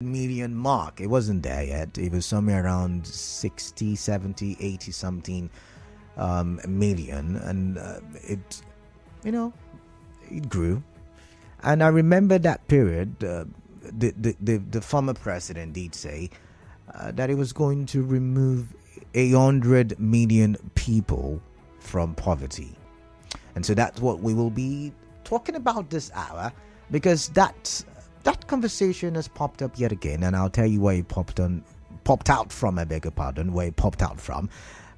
million mark. It wasn't there yet. It was somewhere around 60, 70, 80 something million. And it grew. And I remember that period, the former president did say that it was going to remove 100 million people from poverty. And so that's what we will be talking about this hour, because that conversation has popped up yet again, and I'll tell you where it popped out from, I beg your pardon, where it popped out from.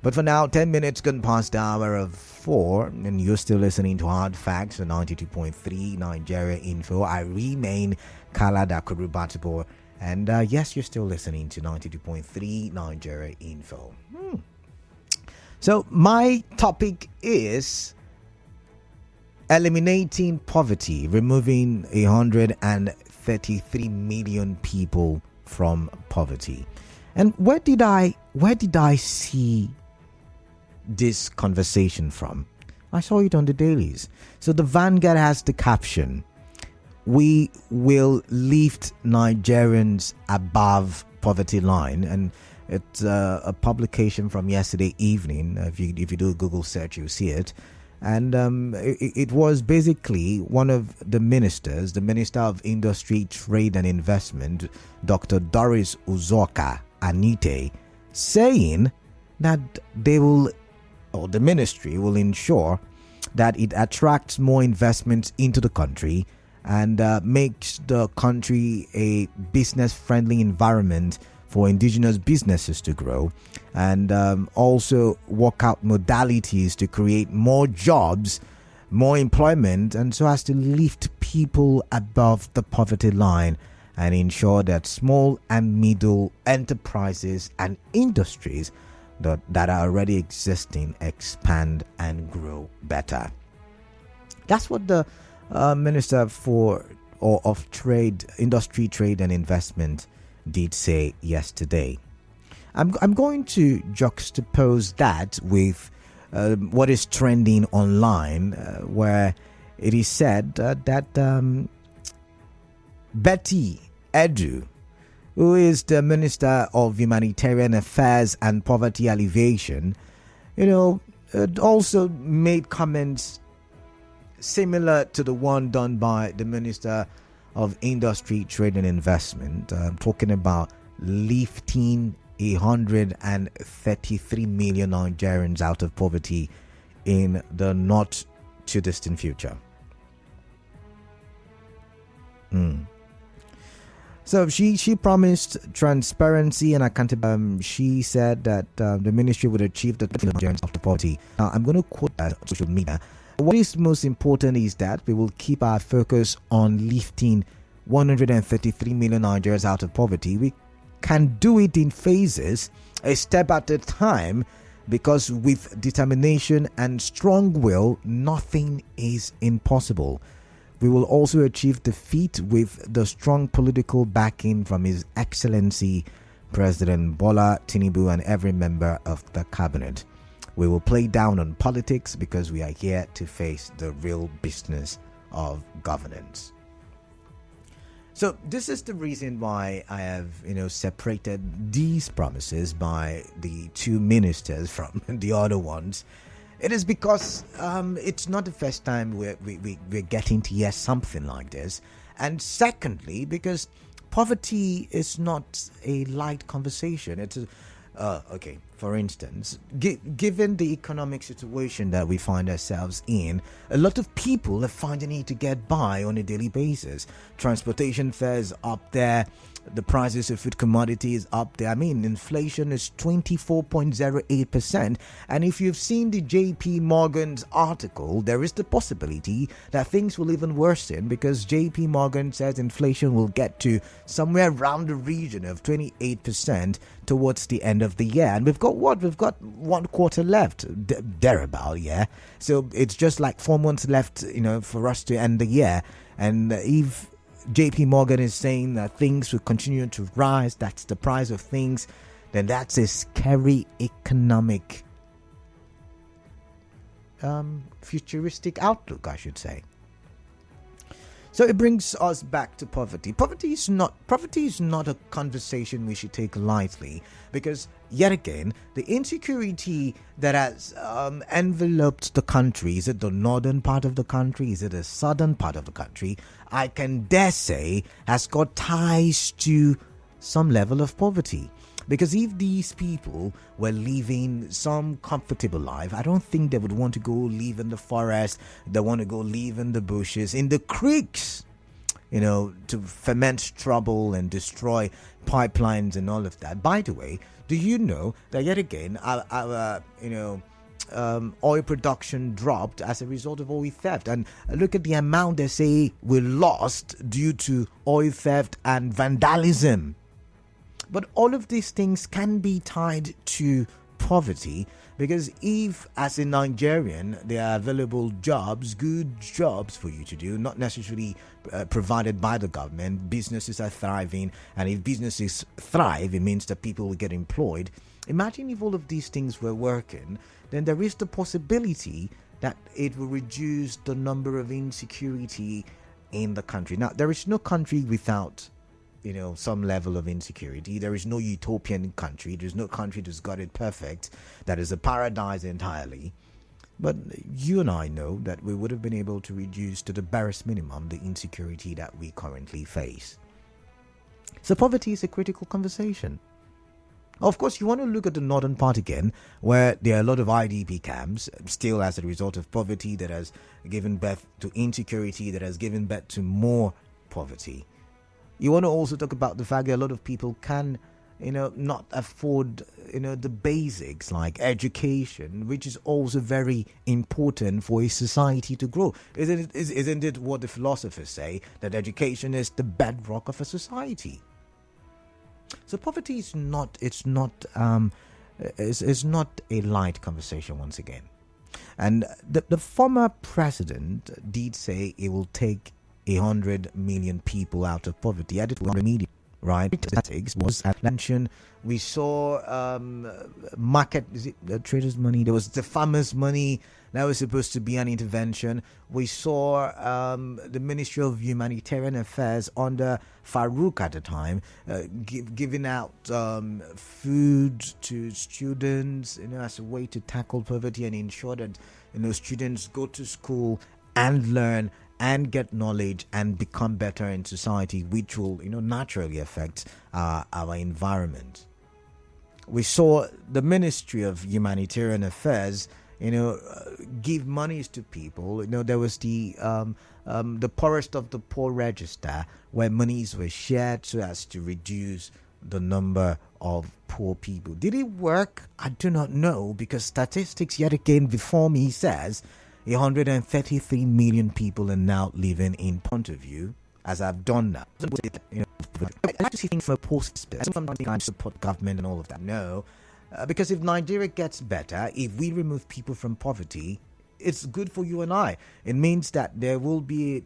But for now, 10 minutes gone past the hour of 4, and you're still listening to Hard Facts on 92.3 Nigeria Info. I remain Kala Dakurubatipo, and yes, you're still listening to 92.3 Nigeria Info. So my topic is eliminating poverty, removing 133 million people from poverty. And where did I see this conversation from? I saw it on the dailies. So the Vanguard has the caption, "We will lift Nigerians above poverty line," and it's a publication from yesterday evening. If you do a Google search, you'll see it. And it was basically one of the ministers, the Minister of Industry, Trade and Investment, Dr. Doris Uzoka Anite, saying that the ministry will ensure that it attracts more investments into the country and makes the country a business-friendly environment for indigenous businesses to grow, and also work out modalities to create more jobs, more employment, and so as to lift people above the poverty line and ensure that small and middle enterprises and industries that are already existing expand and grow better. That's what the Minister of Trade, Industry, Trade and Investment did say yesterday. I'm going to juxtapose that with what is trending online, where it is said that Betty Edu, who is the Minister of Humanitarian Affairs and Poverty Alleviation, also made comments similar to the one done by the Minister of Industry, Trade and Investment, talking about lifting 133 million Nigerians out of poverty in the not too distant future. So she promised transparency and accountability. She said that the ministry would achieve the Nigerians out of poverty. Now, I'm going to quote that on social media. What is most important is that we will keep our focus on lifting 133 million Nigerians out of poverty. We can do it in phases, a step at a time, because with determination and strong will, nothing is impossible. We will also achieve the feat with the strong political backing from His Excellency President Bola Tinubu and every member of the cabinet. We will play down on politics because we are here to face the real business of governance. So this is the reason why I have, separated these promises by the two ministers from the other ones. It is because it's not the first time we're getting to hear something like this. And secondly, because poverty is not a light conversation. It's for instance, given the economic situation that we find ourselves in, a lot of people are finding it to get by on a daily basis. Transportation fares up there, the prices of food commodities up there. I mean, inflation is 24.08%. And if you've seen the JP Morgan's article, there is the possibility that things will even worsen, because JP Morgan says inflation will get to somewhere around the region of 28% towards the end of the year. And we've got 1 quarter left, thereabout, yeah. So it's just like 4 months left, for us to end the year. And if JP Morgan is saying that things will continue to rise, that's the price of things, then that's a scary economic futuristic outlook, I should say. So it brings us back to poverty. Poverty is not a conversation we should take lightly, because yet again, the insecurity that has enveloped the country, is it the northern part of the country, is it the southern part of the country, I can dare say has got ties to some level of poverty. Because if these people were living some comfortable life, I don't think they would want to go live in the forest. They want to go live in the bushes, in the creeks, to ferment trouble and destroy pipelines and all of that. By the way, do you know that yet again, our oil production dropped as a result of oil theft? And look at the amount they say we lost due to oil theft and vandalism. But all of these things can be tied to poverty, because if, as a Nigerian, there are available jobs, good jobs for you to do, not necessarily provided by the government, businesses are thriving, and if businesses thrive, it means that people will get employed. Imagine if all of these things were working, then there is the possibility that it will reduce the number of insecurity in the country. Now, there is no country without some level of insecurity. There is no utopian country. There's no country that's got it perfect, that is a paradise entirely. But you and I know that we would have been able to reduce to the barest minimum the insecurity that we currently face. So poverty is a critical conversation. Of course, you want to look at the northern part again, where there are a lot of IDP camps, still as a result of poverty that has given birth to insecurity, that has given birth to more poverty. You want to also talk about the fact that a lot of people can, not afford, the basics like education, which is also very important for a society to grow. Isn't it what the philosophers say, that education is the bedrock of a society? So poverty is not a light conversation once again. And the former president did say it will take 100 million people out of poverty. I did 100 million, right? Statistics was mentioned. We saw market, is it the traders' money? There was the farmers' money. That was supposed to be an intervention. We saw the Ministry of Humanitarian Affairs under Farouk at the time giving out food to students, as a way to tackle poverty and ensure that students go to school and learn and get knowledge and become better in society, which will, naturally affect our environment. We saw the Ministry of Humanitarian Affairs, give monies to people. There was the poorest of the poor register, where monies were shared so as to reduce the number of poor people. Did it work? I do not know, because statistics yet again before me says 133 million people are now living in Pontiview, as I've done now. I like to see things from a positive. Sometimes I support government and all of that. No, because if Nigeria gets better, if we remove people from poverty, it's good for you and I. It means that there will be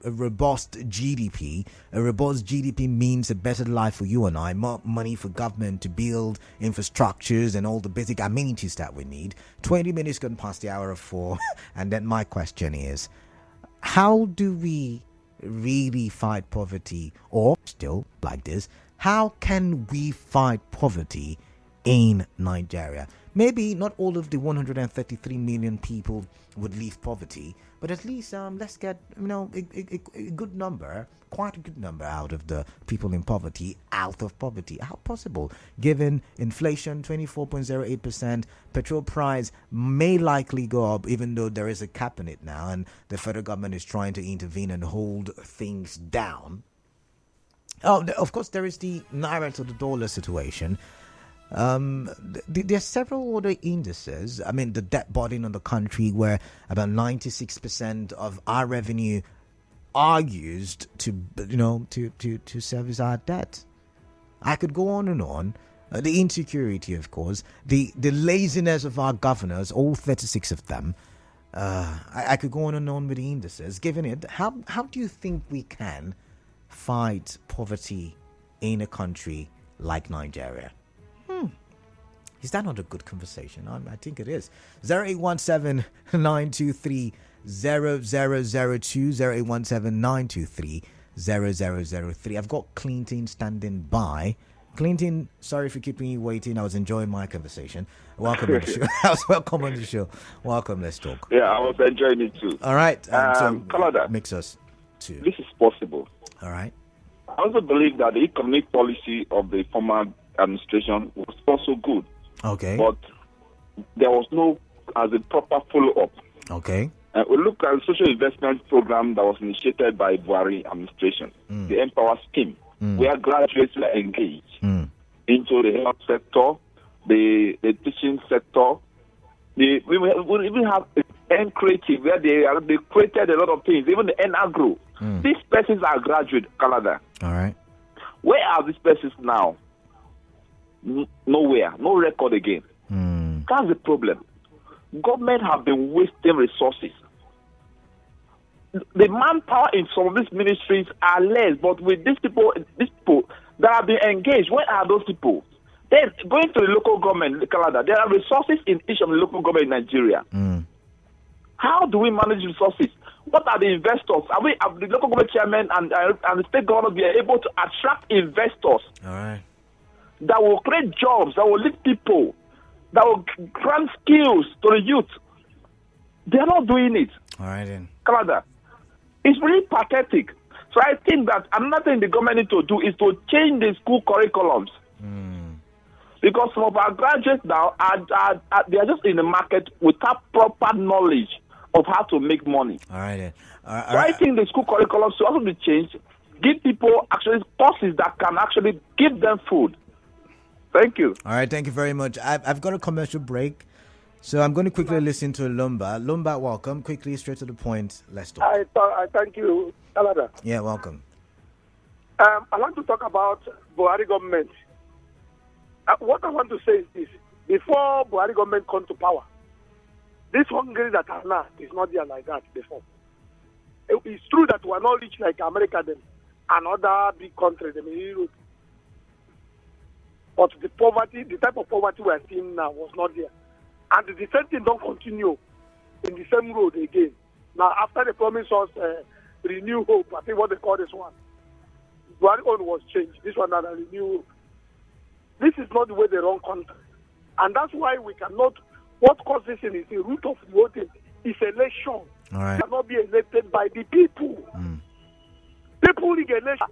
a robust GDP. A robust GDP means a better life for you and I, more money for government to build infrastructures and all the basic amenities that we need. 20 minutes gone past the hour of 4. And then my question is, how do we really fight poverty? Or still like this, how can we fight poverty in Nigeria? Maybe not all of the 133 million people would leave poverty, but at least let's get a good number, quite a good number out of the people in poverty out of poverty. How possible? Given inflation 24.08%, petrol price may likely go up, even though there is a cap in it now, and the federal government is trying to intervene and hold things down. Oh, of course, there is the naira to the dollar situation. There are several other indices. I mean, the debt burden on the country, where about 96% of our revenue are used to service our debt. I could go on and on. The insecurity, of course, the laziness of our governors, all 36 of them. I could go on and on with the indices. Given it, how do you think we can fight poverty in a country like Nigeria? Is that not a good conversation? I think it is. 0817 923 000208179230003. I've got Clinton standing by. Clinton, sorry for keeping you waiting. I was enjoying my conversation. Welcome on the show. Welcome on the show. Welcome. Let's talk. Yeah, I was enjoying it too. All right. So Canada, mix us too. this is possible. All right. I also believe that the economic policy of the former administration was also good, Okay. but there was no as a proper follow-up. Okay. We look at the social investment program that was initiated by Buhari administration, the Empower Scheme, where graduates were engaged into the health sector, the teaching sector. We even have N Creative, where they created a lot of things, even the N Agro. These persons are graduate, Canada. All right. Where are these persons now? Nowhere. No record again. That's the problem. Government have been wasting resources. The manpower in some of these ministries are less, but with these people that have been engaged, where are those people? Then going to the local government, Canada, there are resources in each of the local government in Nigeria. How do we manage resources? What are the investors? Are the local government chairman and the state government be able to attract investors? All right. That will create jobs, that will lead people, that will grant skills to the youth. They are not doing it. All right then. Canada. It's really pathetic. So I think that another thing the government need to do is to change the school curriculums. Because some of our graduates now they are just in the market without proper knowledge of how to make money. All right then. So I think the school curriculum should also be changed. Give people actually courses that can actually give them food. Thank you. All right, thank you very much. I've got a commercial break, so I'm going to quickly listen to Lumba. Lumba, welcome. Quickly, straight to the point. Let's talk. I thank you, Canada. Yeah, welcome. I want to talk about Buhari government. What I want to say is this. Before Buhari government come to power, this Hungary that are now is not there like that before. It's true that we are not rich like America then, and other big countries in Europe. But the poverty, the type of poverty we are seeing now was not there. And the same thing don't continue in the same road again. Now, after they promise us renew hope, I think what they call this one, Buhari own was changed. This one now, renew hope. This is not the way they run country. And that's why we cannot, what causes this is the root of the whole thing is election. All right. Cannot be elected by the people. People need election.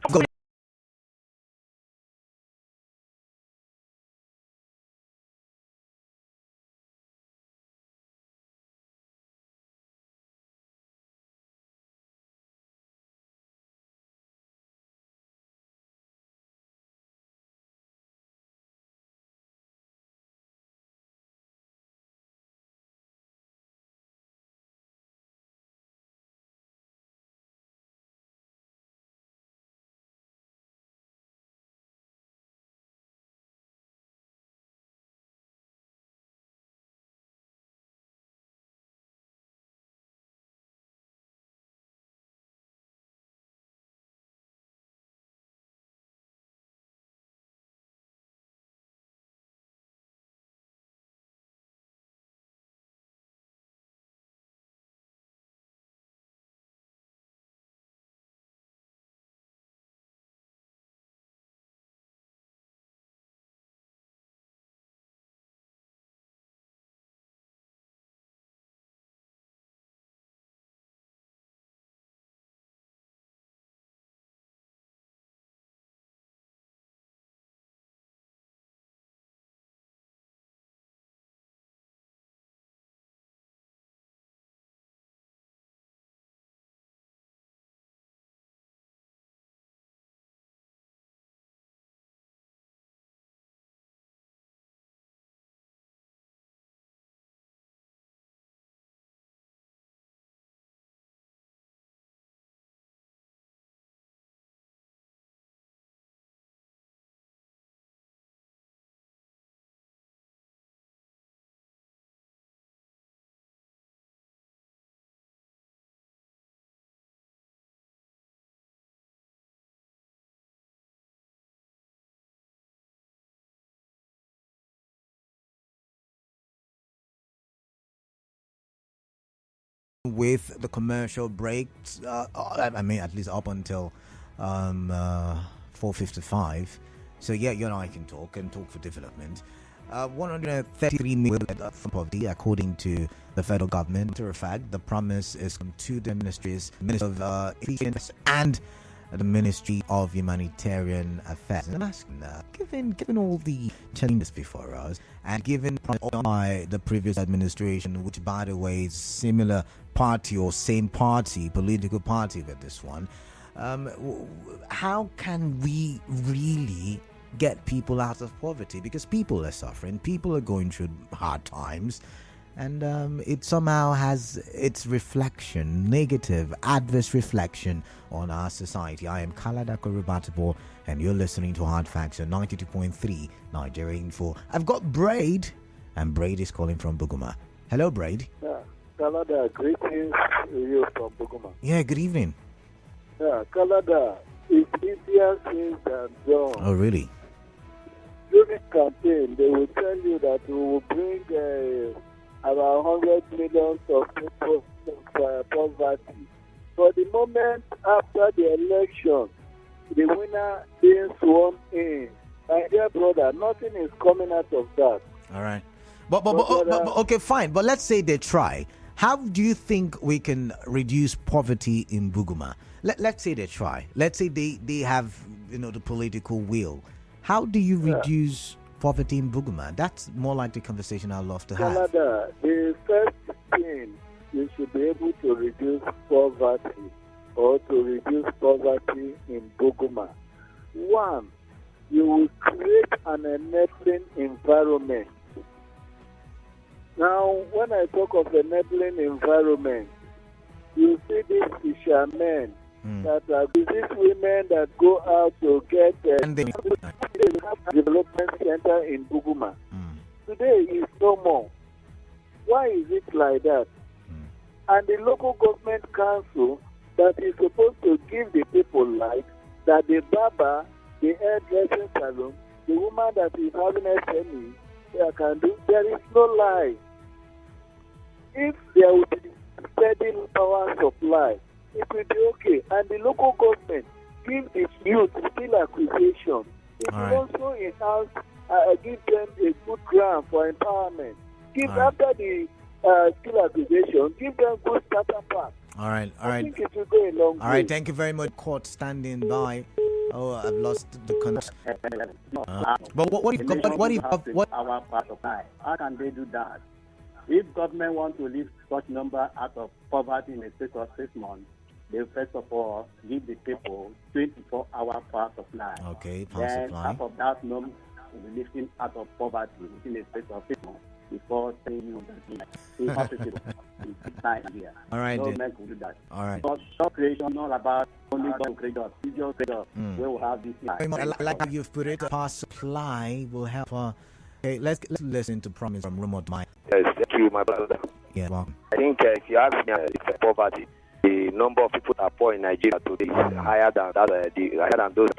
with the commercial breaks. I mean, at least up until 4:55. So yeah, you and I can talk for development. 133 million from poverty, according to the federal government. Matter of fact, the promise is from two ministries, Ministry of Efficiency and the Ministry of Humanitarian Affairs. And I'm asking, given all the challenges before us, and given by the previous administration, which by the way is similar party or same party, political party with this one, how can we really get people out of poverty? Because people are suffering, people are going through hard times, and it somehow has its reflection, negative, adverse reflection on our society. I am Kalada Korubatibo, and you're listening to Hard Facts on 92.3 Nigeria Info. I've got Braid, and Braid is calling from Buguma. Hello, Braid. Yeah, Kalada, greetings to you from Buguma. Yeah, good evening. Yeah, Kalada, it's easier said than done. Oh, really? During campaign, they will tell you that we will bring about 100 million of people to poverty. For the moment after the election, the winner being sworn in. My dear brother, nothing is coming out of that. All right. But okay, fine. But let's say they try. How do you think we can reduce poverty in Buguma? Let's say they try. Let's say they have, the political will. How do you reduce poverty in Buguma? That's more like the conversation I'd love to have. Canada, the first thing you should be able to reduce poverty or to reduce poverty in Buguma. One, you will create an enabling environment. Now, when I talk of enabling environment, you see these fishermen that are these women that go out to get development center in Buguma. Today is no more. Why is it like that? And the local government council that is supposed to give the people light, that the barber, the hairdressing salon, the woman that is having SME, they can do. There is no lie. If there will be steady power supply, it will be okay. And the local government give its youth skill acquisition. It will also enhance, give them a good ground for empowerment. After the skill acquisition, give them good starter pack. All right. I think it will go a long way. All right, thank you very much. Court standing by. Oh, I've lost the connection. But what if our power supply? How can they do that? If government want to lift such number out of poverty in a space of 6 months, they first of all give the people 24-hour power supply. Okay, power then supply. half of that number will be lifting out of poverty within a space of 6 months before saying you here. All right, government will do that. All right. Not creation, not about only God create us. We just create us. We will have this life. I like how you've put it. Power supply will help. Okay, let's listen to Promise from Remote Mind. Yes, thank you, my brother. Yeah, welcome. I think if you ask me, it's poverty. The number of people that are poor in Nigeria today is higher than those.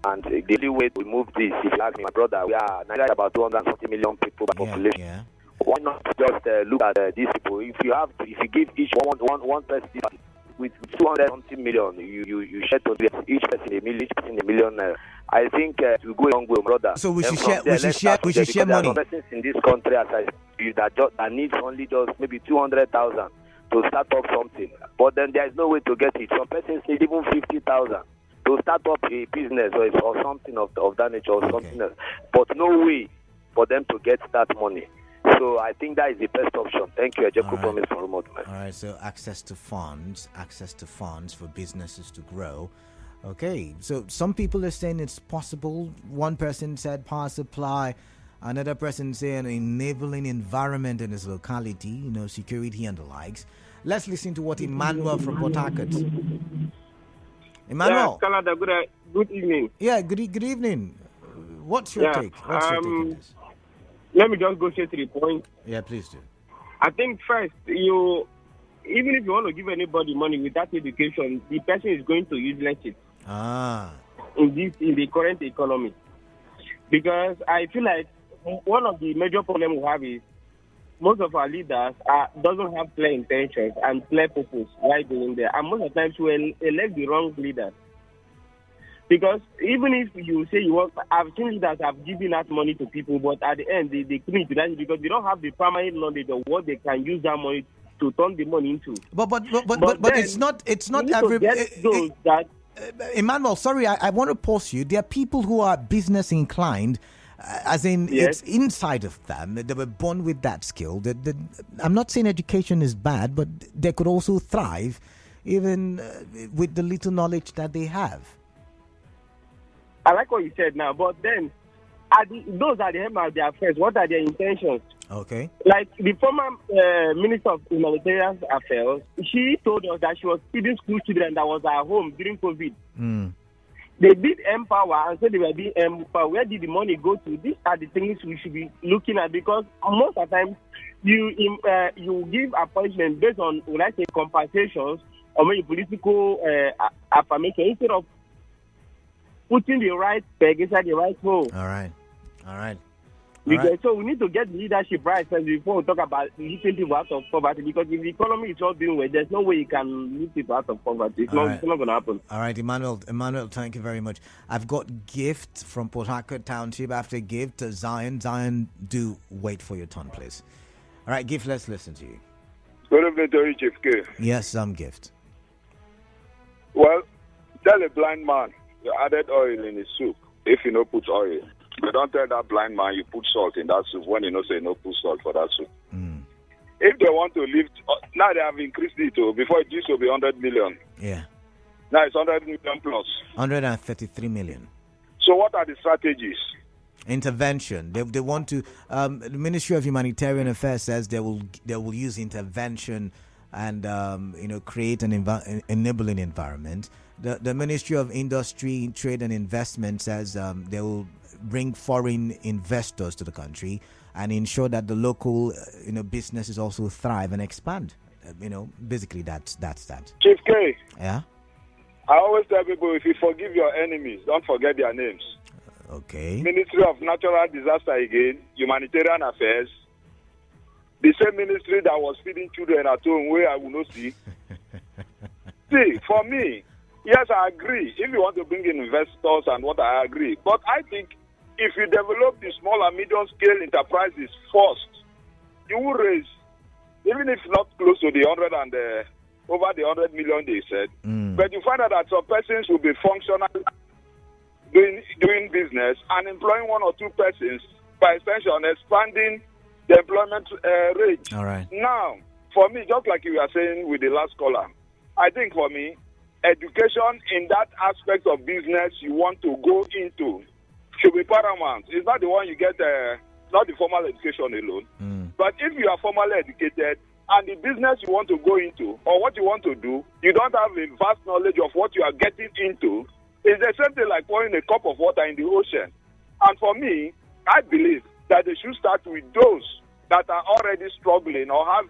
And the only way to remove this, if you ask me, my brother, we are Nigeria about 240 million people by population. Yeah. Why not just look at these people? If you give each one person with 200 million, you share to each person a million. I think we go a long way, brother. So we should share money. There are persons in this country as I see that needs only just maybe 200,000 to start up something. But then there is no way to get it. Some persons need even 50,000 to start up a business or something of that nature or something else. But no way for them to get that money. So I think that is the best option. Thank you. I just promise for remote. All right. So access to funds for businesses to grow. Okay. So some people are saying it's possible. One person said power supply. Another person saying enabling environment in his locality, security and the likes. Let's listen to what Emmanuel from Port Harcourt. Emmanuel. Yeah, Canada, good evening. Yeah, good evening. What's your take? What's your take on this? Let me just go straight to the point. Yeah, please do. I think first, even if you want to give anybody money without education, the person is going to useless it. In the current economy. Because I feel like one of the major problems we have is most of our leaders doesn't have clear intentions and clear purpose while doing there. And most of the times we elect the wrong leaders. Because even if you say you want, I've seen leaders have given out money to people, but at the end they couldn't do that because they don't have the primary knowledge of what they can use that money to turn the money into. But it's not every those that. Emmanuel, sorry, I want to pause you. There are people who are business inclined, as in Yes. it's inside of them. They were born with that skill. I'm not saying education is bad, but they could also thrive even with the little knowledge that they have. I like what you said now, but then those are the helm of their affairs. What are their intentions? Okay. Like the former Minister of Humanitarian Affairs, she told us that she was feeding school children that was at home during COVID. They did Empower and said they were doing Empower. Where did the money go to? These are the things we should be looking at because most of the time you give appointment based on, let's say, compensations or maybe political affirmation instead of putting the right peg inside the right hole. All right. Because so we need to get leadership right first before we talk about lifting people out of poverty. Because if the economy is not doing well, there's no way you can lift people out of poverty. It's not going to happen. All right, Emmanuel, thank you very much. I've got Gift from Port Harcourt Township. After Gift, Zion. Zion, do wait for your turn, please. All right, Gift, let's listen to you. Good evening to you, Chief K. Yes, Gift. Well, tell a blind man you added oil in his soup if you no put oil. But don't tell that blind man you put salt in that soup when you know say no put salt for that soup. If they want to lift, now they have increased it. Before it used to be 100 million. Yeah. Now it's 100 million plus. 133 million. So what are the strategies? Intervention. They want to. The Ministry of Humanitarian Affairs says they will use intervention and create an enabling environment. The Ministry of Industry, Trade and Investment says they will bring foreign investors to the country and ensure that the local businesses also thrive and expand. Basically that's that. Chief K. Yeah. I always tell people if you forgive your enemies, don't forget their names. Okay. Ministry of Natural Disaster again, Humanitarian Affairs. The same ministry that was feeding children at home where I will not see. See, for me, yes, I agree. If you want to bring in investors and what I agree. But I think if you develop the small and medium scale enterprises first, you will raise, even if not close to the 100 and over the 100 million they said. But you find out that some persons will be functional doing business and employing one or two persons, by extension, expanding the employment rate. All right. Now, for me, just like you were saying with the last caller, I think for me, education in that aspect of business you want to go into should be paramount. It's not the one you get, not the formal education alone. But if you are formally educated and the business you want to go into or what you want to do, you don't have a vast knowledge of what you are getting into, it's the same thing like pouring a cup of water in the ocean. And for me, I believe that they should start with those that are already struggling or have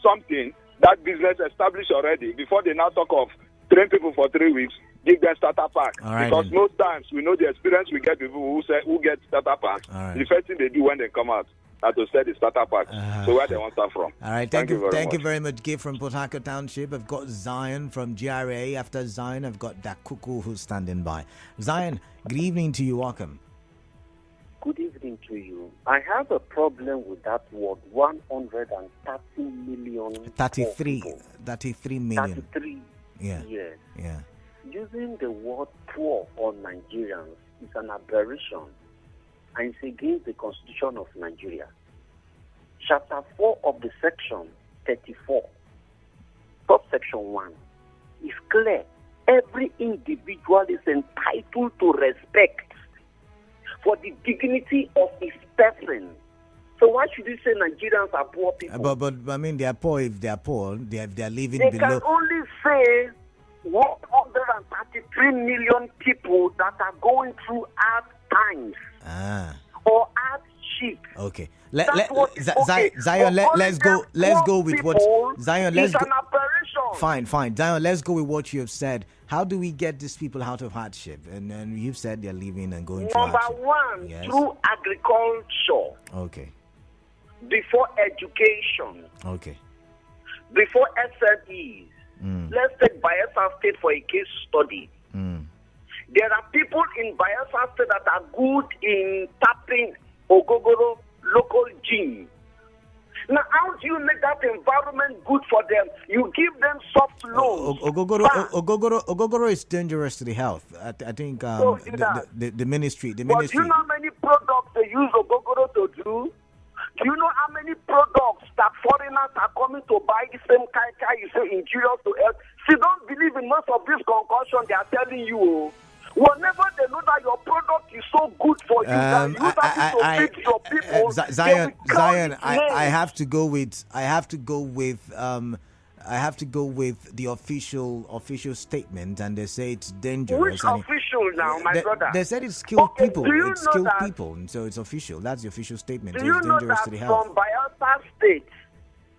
something, that business established already, before they now talk of train people for 3 weeks, give them starter pack. Right, because most times we know the experience we get people who get starter pack. Right. The first thing they do when they come out are to sell the starter pack. So where they want to start from. All right, thank you very much, Gabe from Port Harcourt Township. I've got Zion from GRA. After Zion, I've got Dakuku who's standing by. Zion, good evening to you. Welcome. Good evening to you. I have a problem with that word, 130 million. 33 million. 33. Yeah. Yes. Yeah. Using the word poor on Nigerians is an aberration and it's against the Constitution of Nigeria. Chapter 4 of the section 34, subsection 1, is clear. Every individual is entitled to respect for the dignity of his person. So why should you say Nigerians are poor people? But I mean, they are poor. If they are poor, they are living they below. They can only say 133 million people that are going through hard times or hardship. Okay. Zion, let's go with what Zion. Let's go. An aberration. Fine. Zion, let's go with what you have said. How do we get these people out of hardship? And you've said they're living and going through hardship. Number one, yes. Through agriculture. Okay. before education, Okay. before SMEs. Let's take Bayelsa State for a case study. There are people in Bayelsa State that are good in tapping Ogogoro local gin. Now, how do you make that environment good for them? You give them soft loans. Ogogoro is dangerous to the health. I think the ministry. But do you know how many products they use Ogogoro to do? Do you know how many products that foreigners are coming to buy the same kai you say injurious to health? See, don't believe in most of this concoction they are telling you. Whenever they know that your product is so good for you, that you have to feed your people. Zion, I have to go with the official statement, and they say it's dangerous. Which official now, my brother? They said it's skilled people. It's skilled people, and so it's official. That's the official statement. Do you know that from Bayelsa State,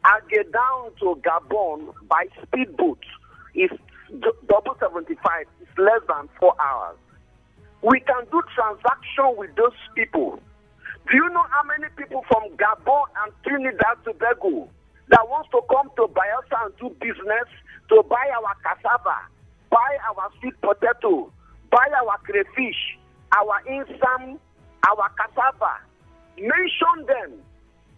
I get down to Gabon by speedboat, is double 75. It's less than 4 hours. We can do transaction with those people. Do you know how many people from Gabon and Trinidad Tobago that wants to come to Bayelsa and do business, to buy our cassava, buy our sweet potato, buy our crayfish, our insam, our cassava? Mention them.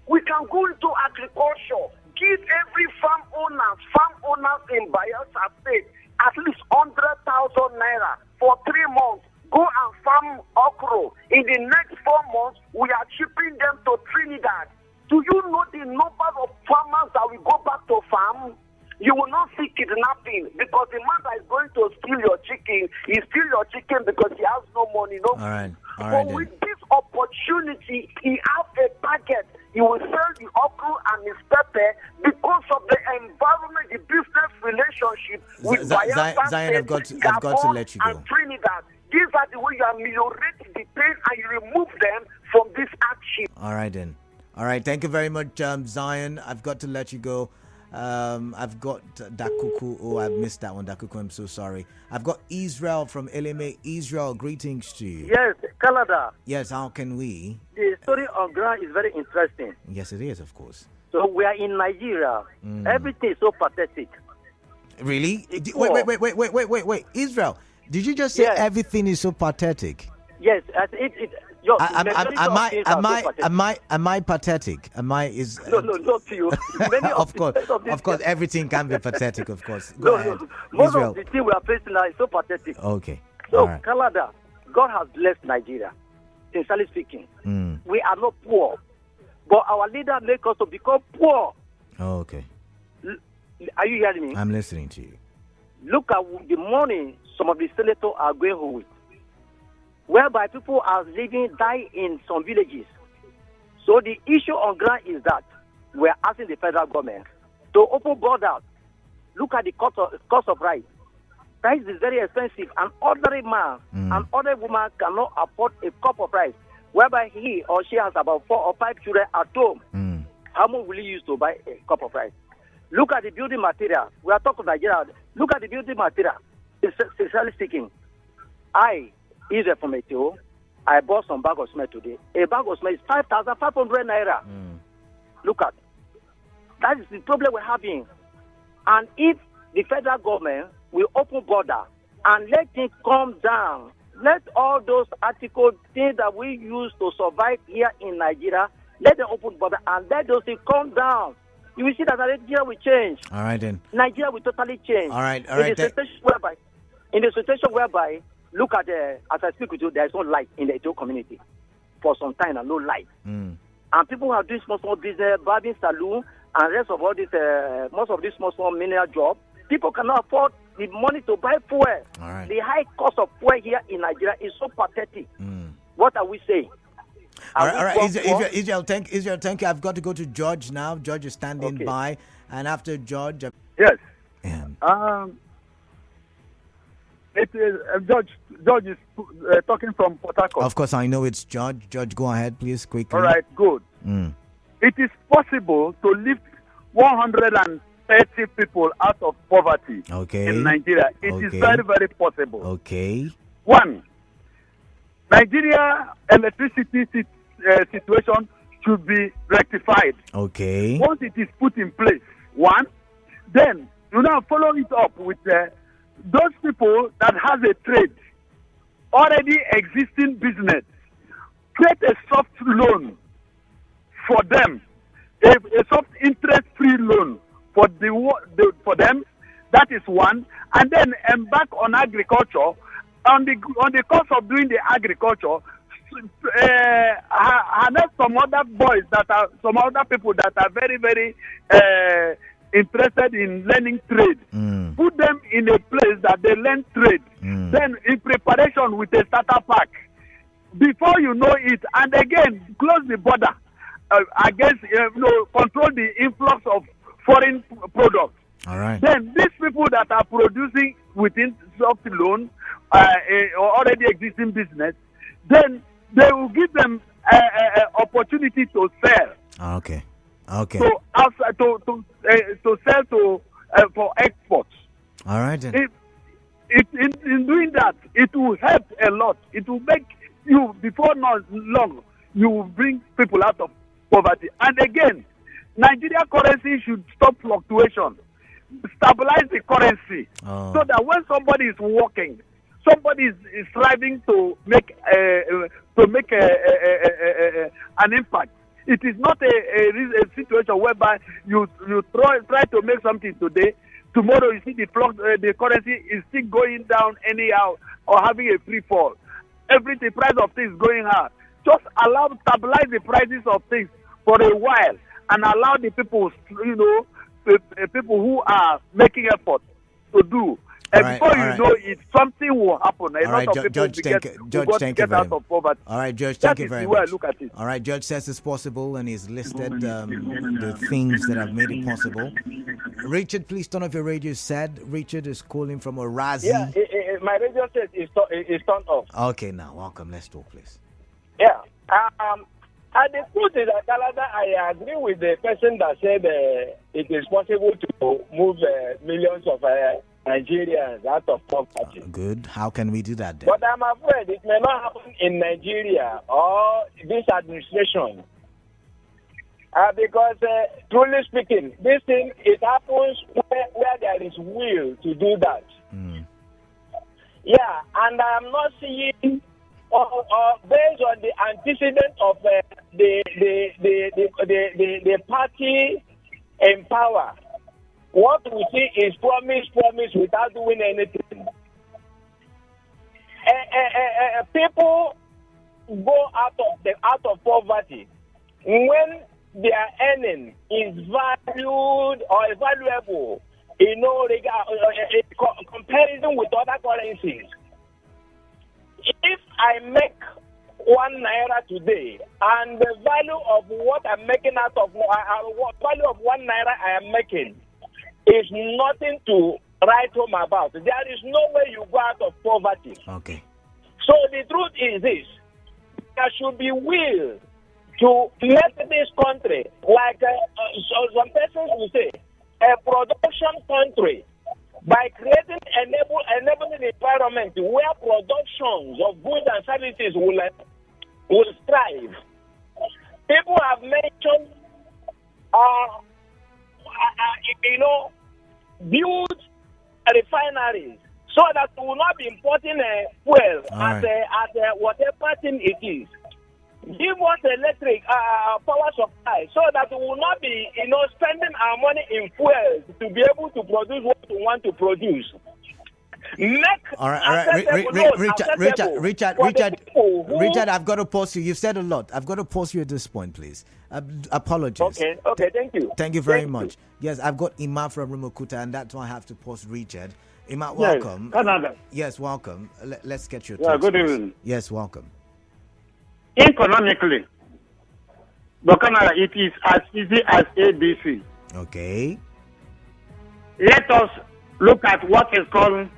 We can go into agriculture. Give every farm owners in Bayelsa State at least 100,000 naira for 3 months. Go and farm okra. In the next 4 months, we are shipping them to Trinidad. Do you know the number of farmers that will go back to farm? You will not see kidnapping, because the man that is going to steal your chicken, he steal your chicken because he has no money. No. All right. But with this opportunity, he has a target. He will sell the okra and his pepper because of the environment, the business relationship with Zion, I've got to let you go. And Trinidad. These are the way you ameliorate the pain and you remove them from this action. All right, then. All right. Thank you very much, Zion. I've got to let you go. I've got Dakuku. Oh, I missed that one, Dakuku. I'm so sorry. I've got Israel from LMA. Israel, greetings to you. Yes, Canada. Yes, how can we? The story on ground is very interesting. Yes, it is, of course. So we are in Nigeria. Everything is so pathetic. Really? Wait. Israel, did you just say everything is so pathetic? Yes, Am I pathetic? No, not to you. Of course, everything can be pathetic. Of course. Go ahead. Most of the things we are facing now is so pathetic. Okay. So, right. Canada, God has blessed Nigeria. Sincerely speaking, we are not poor, but our leader make us to become poor. Oh, okay. Are you hearing me? I'm listening to you. Look at the money some of the senators are going home with, whereby people are die in some villages. So the issue on ground is that we're asking the federal government to open borders. Look at the cost of rice. Rice is very expensive. An ordinary man, an ordinary woman cannot afford a cup of rice, whereby he or she has about 4 or 5 children at home. How much will he use to buy a cup of rice? Look at the building material. We are talking Nigeria. Look at the building material. Sincerely speaking, I, Israel from Etio, I bought some bag of cement today. A bag of cement is 5,500 naira. Look at that is the problem we're having. And if the federal government will open border and let things calm down, let all those articles, things that we use to survive here in Nigeria, let them open border and let those things calm down. You will see that Nigeria will change. All right, then. Nigeria will totally change. All right. In the situation whereby, look at as I speak with you, there is no light in the Edo community for some time, and no light. And people are doing small business, barbing saloon, and rest of all this, most of these small mineral jobs. People cannot afford the money to buy fuel. All right. The high cost of fuel here in Nigeria is so pathetic. What are we saying? All right. Israel, thank you. I've got to go to George now. George is standing by, and after George, yes. It is George is talking from Port Harcourt. Of course, I know it's George. George, go ahead, please, quickly. All right, good. It is possible to lift 130 people out of poverty in Nigeria. It is very, very possible. Okay. 1, Nigeria electricity situation should be rectified. Okay. Once it is put in place, one, then you now follow it up with those people that has a trade, already existing business, create a soft loan for them, a soft interest-free loan for for them. That is one, and then embark on agriculture. On the course of doing the agriculture, harness some other people that are very, very interested in learning trade. Put them in a place that they learn trade. Then in preparation with a starter pack. Before you know it, and again, close the border against, control the influx of foreign products. All right. Then these people that are producing within soft loan, already existing business, then they will give them opportunity to sell. Okay. Okay. So outside to sell to for exports. All right. Then. In doing that, it will help a lot. It will make you, before not long, you will bring people out of poverty. And again, Nigeria currency should stop fluctuation. Stabilize the currency so that when somebody is working, somebody is striving to make an impact. It is not a situation whereby you try to make something today. Tomorrow you see the currency is still going down anyhow or having a free fall. The price of things going up. Just stabilize the prices of things for a while and allow the people, people who are making effort to do. And before you know it, something will happen. A lot of people Judge, thank you very much. All right, Judge, thank you very much. Look at it. All right, Judge says it's possible, and he's listed the things that have made it possible. Richard, please turn off your radio set. Richard is calling from Orazi. Yeah, my radio set is turned off. Okay, now, welcome. Let's talk, please. Yeah. And the truth is that Canada, I agree with the person that said it is possible to move millions of Nigerians out of poverty. Good. How can we do that then? But I'm afraid it may not happen in Nigeria or this administration. Because, truly speaking, this thing, it happens where there is will to do that. Yeah, and I'm not seeing, based on the antecedent of the party in power, what we see is promise without doing anything. People go out of poverty when their earning is valued or valuable, comparison with other currencies. If I make 1 naira today, and the value of what I'm making out of value of 1 naira I am making is nothing to write home about. There is no way you go out of poverty. Okay. So the truth is this: there should be will to make this country, like some persons will say, a production country, by creating enabling environment where productions of goods and services will thrive. People have mentioned, build refineries so that we will not be importing fuel at whatever thing it is. Give us electric power supply so that we will not be, spending our money in fuel to be able to produce what we want to produce. Richard, I've got to pause you. You've said a lot. I've got to pause you at this point, please. Apologies. Okay, thank you. Thank you very much. Yes, I've got Ima from Rumukuta, and that's why I have to pause Richard. Ima, welcome. Canada. Yes, welcome. Let's get your thoughts. Good evening. Yes, welcome. Economically, but Canada, it is as easy as ABC. Okay. Let us look at what is called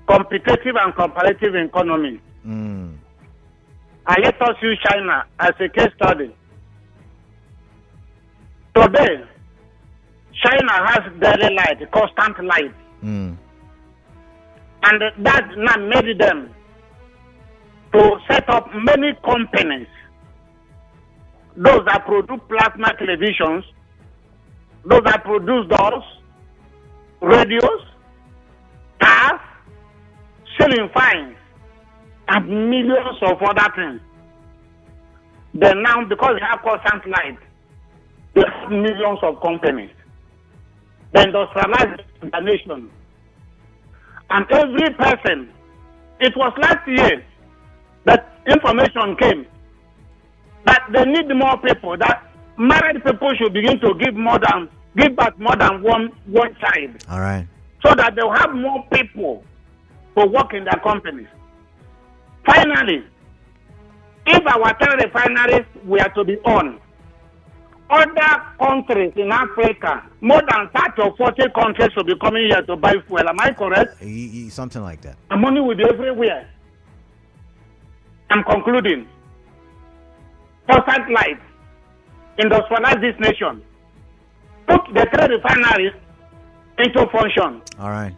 competitive and comparative economy. And let us use China as a case study. Today, China has daily light, constant light. And that now made them to set up many companies those that produce plasma televisions, those that produce doors, radios, cars, ceiling fans, and millions of other things. Then now, because they have constant light, they have millions of companies. They industrialize the nation. And every person, it was last year that information came that they need more people, that married people should begin to give back more than one child. All right. So that they'll have more people to work in their companies. Finally, if our 10 refineries were to be on, other countries in Africa, more than 30 or 40 countries will be coming here to buy fuel. Am I correct? Something like that. The money will be everywhere. I'm concluding. Constant light. Industrialize this nation. Put the 3 refineries into function. All right.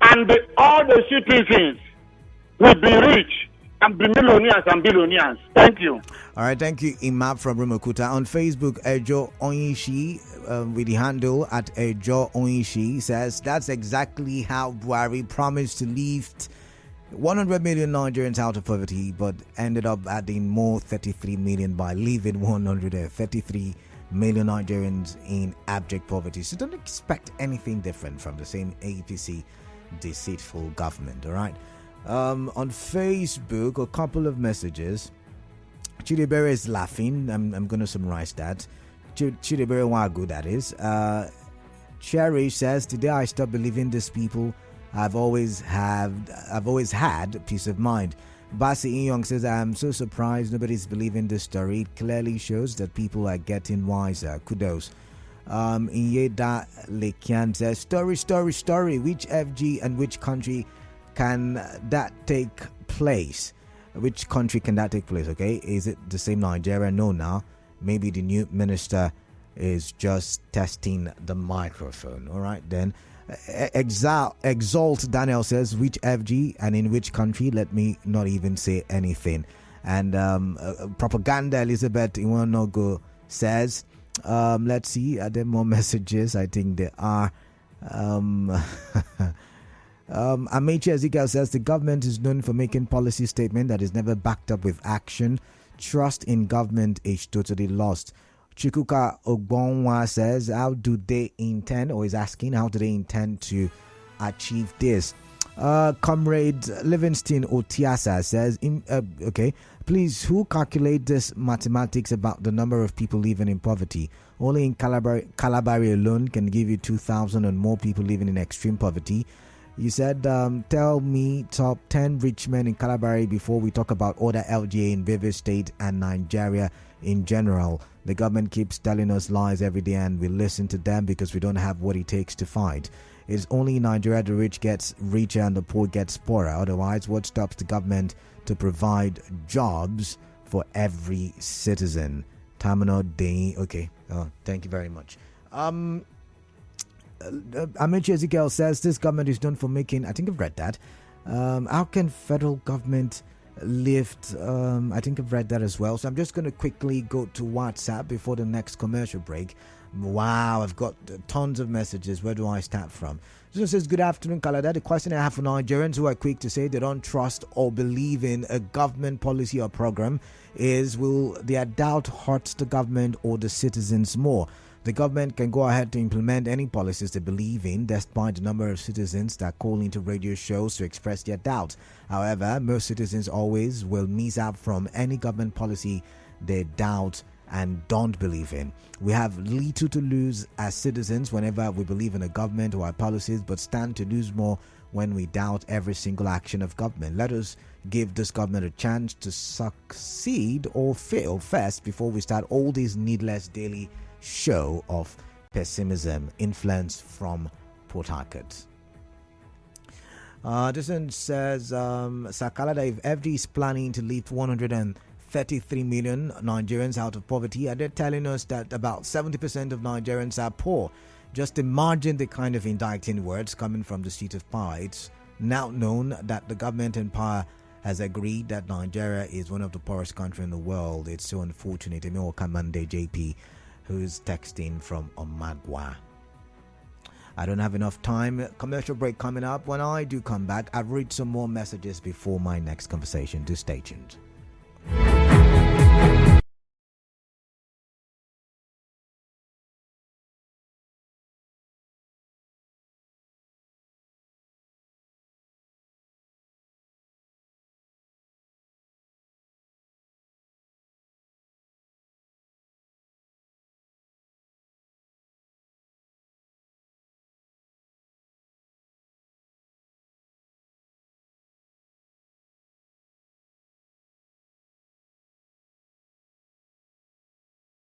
And all the citizens will be rich and be millionaires and billionaires. Thank you. All right, thank you, Imab from Rumakuta. On Facebook, Ejo Onyishi, with the handle at Ejo Onyishi, says that's exactly how Buhari promised to lift 100 million Nigerians out of poverty, but ended up adding more 33 million by leaving 133 million Nigerians in abject poverty. So don't expect anything different from the same APC deceitful government, all right? On Facebook, a couple of messages. Chidebere is laughing. I'm going to summarize that. Chidebere Wagu, that is. Cherish says, today I stop believing these people. I've always had peace of mind. Basi Inyong says, I'm so surprised nobody's believing this story. It clearly shows that people are getting wiser. Kudos. Inyeda Lekian says, story. Which FG and which country can that take place? Which country can that take place? Okay, is it the same Nigeria? No, now maybe the new minister is just testing the microphone. All right, then. Exalt Daniel says, which FG and in which country? Let me not even say anything. And Propaganda Elizabeth Iwanogo says, let's see, are there more messages? I think there are. Amechi Ezekiel says, the government is known for making policy statement that is never backed up with action. Trust in government is totally lost. Chikuka Ogbonwa says, how do they intend, or is asking, how do they intend to achieve this? Comrade Livingston Otiasa says, okay, please, who calculate this mathematics about the number of people living in poverty? Only in Calabari alone can give you 2,000 and more people living in extreme poverty. You said, tell me top 10 rich men in Calabari before we talk about other LGA in Rivers State and Nigeria in general. The government keeps telling us lies every day and we listen to them because we don't have what it takes to fight. It's only in Nigeria the rich gets richer and the poor gets poorer. Otherwise, what stops the government to provide jobs for every citizen? Tamino Day. Okay. Thank you very much. Amechi Ezekiel says this government is known for making, I think I've read that. How can federal government lift? I think I've read that as well. So I'm just going to quickly go to WhatsApp before the next commercial break. Wow, I've got tons of messages. Where do I start from? This one says, good afternoon, Kalada. The question I have for Nigerians who are quick to say they don't trust or believe in a government policy or program is, will their doubt hurt the government or the citizens more? The government can go ahead to implement any policies they believe in, despite the number of citizens that call into radio shows to express their doubts. However, most citizens always will miss out from any government policy they doubt and don't believe in. We have little to lose as citizens whenever we believe in a government or our policies, but stand to lose more when we doubt every single action of government. Let us give this government a chance to succeed or fail first before we start all this needless daily show of pessimism. Influence from Port Harcourt. This one says, Sakalada, if FD is planning to lift 133 million Nigerians out of poverty, are they telling us that about 70% of Nigerians are poor? Just imagine the kind of indicting words coming from the seat of power. It's now known that the government in power has agreed that Nigeria is one of the poorest countries in the world. It's so unfortunate. Emil Kamande JP, who's texting from Omadwa. I don't have enough time. Commercial break coming up. When I do come back, I'll read some more messages before my next conversation. Do stay tuned.